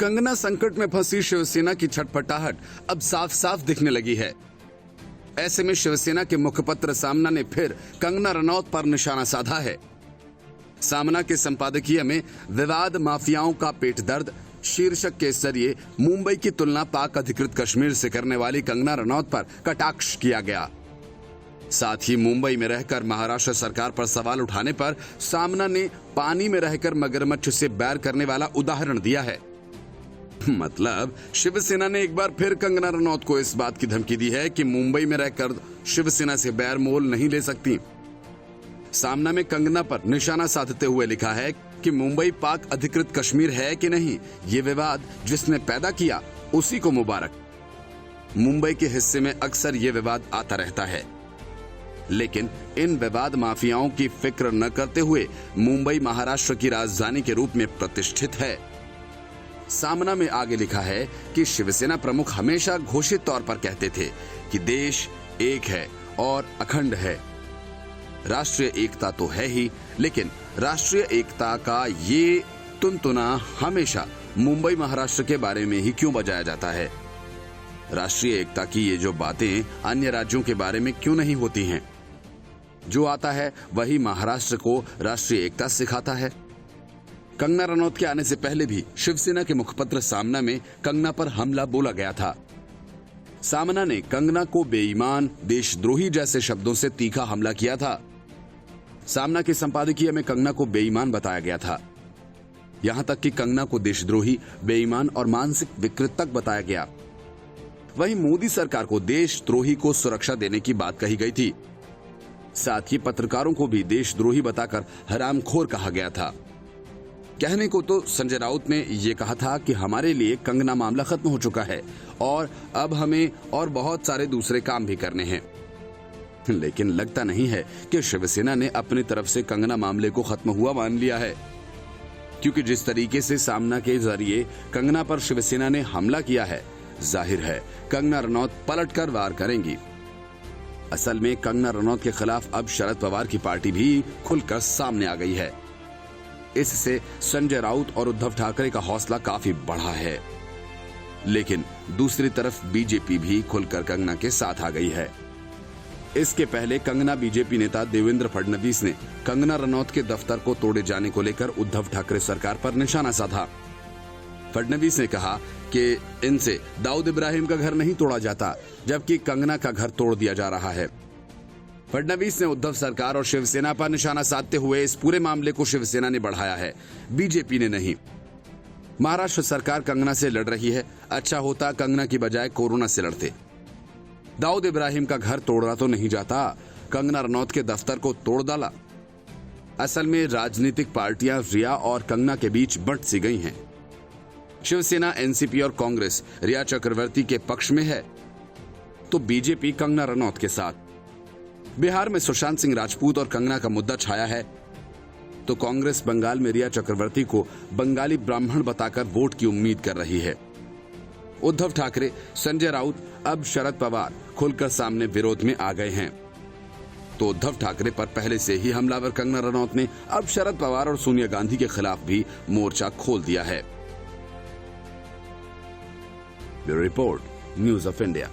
कंगना संकट में फंसी शिवसेना की छटपटाहट अब साफ साफ दिखने लगी है। ऐसे में शिवसेना के मुखपत्र सामना ने फिर कंगना रनौत पर निशाना साधा है। सामना के संपादकीय में विवाद माफियाओं का पेट दर्द शीर्षक के जरिए मुंबई की तुलना पाक अधिकृत कश्मीर से करने वाली कंगना रनौत पर कटाक्ष किया गया। साथ ही मुंबई में रहकर महाराष्ट्र सरकार पर सवाल उठाने पर सामना ने पानी में रहकर मगरमच्छ से बैर करने वाला उदाहरण दिया है। मतलब शिवसेना ने एक बार फिर कंगना रनौत को इस बात की धमकी दी है कि मुंबई में रहकर शिवसेना से बैर मोल नहीं ले सकती। सामना में कंगना पर निशाना साधते हुए लिखा है कि मुंबई पाक अधिकृत कश्मीर है कि नहीं, ये विवाद जिसने पैदा किया उसी को मुबारक। मुंबई के हिस्से में अक्सर ये विवाद आता रहता है, लेकिन इन विवाद माफियाओं की फिक्र न करते हुए मुंबई महाराष्ट्र की राजधानी के रूप में प्रतिष्ठित है। सामना में आगे लिखा है कि शिवसेना प्रमुख हमेशा घोषित तौर पर कहते थे कि देश एक है और अखंड है। राष्ट्रीय एकता तो है ही, लेकिन राष्ट्रीय एकता का ये तुनतुना हमेशा मुंबई महाराष्ट्र के बारे में ही क्यों बजाया जाता है? राष्ट्रीय एकता की ये जो बातें अन्य राज्यों के बारे में क्यों नहीं होती हैं? जो आता है वही महाराष्ट्र को राष्ट्रीय एकता सिखाता है। कंगना रनौत के आने से पहले भी शिवसेना के मुखपत्र सामना में कंगना पर हमला बोला गया था। सामना ने कंगना को बेईमान, देशद्रोही जैसे शब्दों से तीखा हमला किया था। सामना के संपादकीय में कंगना को बेईमान बताया गया था। यहां तक कि कंगना को देशद्रोही, बेईमान और मानसिक विकृत तक बताया गया। वहीं मोदी सरकार को देशद्रोही को सुरक्षा देने की बात कही गई थी। साथ ही पत्रकारों को भी देशद्रोही बताकर हरामखोर कहा गया था। कहने को तो संजय राउत ने यह कहा था कि हमारे लिए कंगना मामला खत्म हो चुका है और अब हमें और बहुत सारे दूसरे काम भी करने हैं। लेकिन लगता नहीं है कि शिवसेना ने अपनी तरफ से कंगना मामले को खत्म हुआ मान लिया है, क्योंकि जिस तरीके से सामना के जरिए कंगना पर शिवसेना ने हमला किया है, जाहिर है कंगना रनौत पलटकर वार करेंगी। असल में कंगना रनौत के खिलाफ अब शरद पवार की पार्टी भी खुलकर सामने आ गई है। इससे संजय राउत और उद्धव ठाकरे का हौसला काफी बढ़ा है, लेकिन दूसरी तरफ बीजेपी भी खुलकर कंगना के साथ आ गई है। इसके पहले कंगना बीजेपी नेता देवेंद्र फडणवीस ने कंगना रनौत के दफ्तर को तोड़े जाने को लेकर उद्धव ठाकरे सरकार पर निशाना साधा। फडणवीस ने कहा कि इनसे दाऊद इब्राहिम का घर नहीं तोड़ा जाता, जबकि कंगना का घर तोड़ दिया जा रहा है। फडणवीस ने उद्धव सरकार और शिवसेना पर निशाना साधते हुए इस पूरे मामले को शिवसेना ने बढ़ाया है, बीजेपी ने नहीं। महाराष्ट्र सरकार कंगना से लड़ रही है, अच्छा होता कंगना की बजाय कोरोना से लड़ते। दाऊद इब्राहिम का घर तोड़ा तो नहीं जाता, कंगना रनौत के दफ्तर को तोड़ डाला। असल में राजनीतिक पार्टियां रिया और कंगना के बीच बंट सी गई हैं। शिवसेना, एनसीपी और कांग्रेस रिया चक्रवर्ती के पक्ष में है, तो बीजेपी कंगना रनौत के साथ। बिहार में सुशांत सिंह राजपूत और कंगना का मुद्दा छाया है, तो कांग्रेस बंगाल में रिया चक्रवर्ती को बंगाली ब्राह्मण बताकर वोट की उम्मीद कर रही है। उद्धव ठाकरे, संजय राउत, अब शरद पवार खुलकर सामने विरोध में आ गए हैं। तो उद्धव ठाकरे पर पहले से ही हमलावर कंगना रनौत ने अब शरद पवार और सोनिया गांधी के खिलाफ भी मोर्चा खोल दिया है। Bureau report, news of India.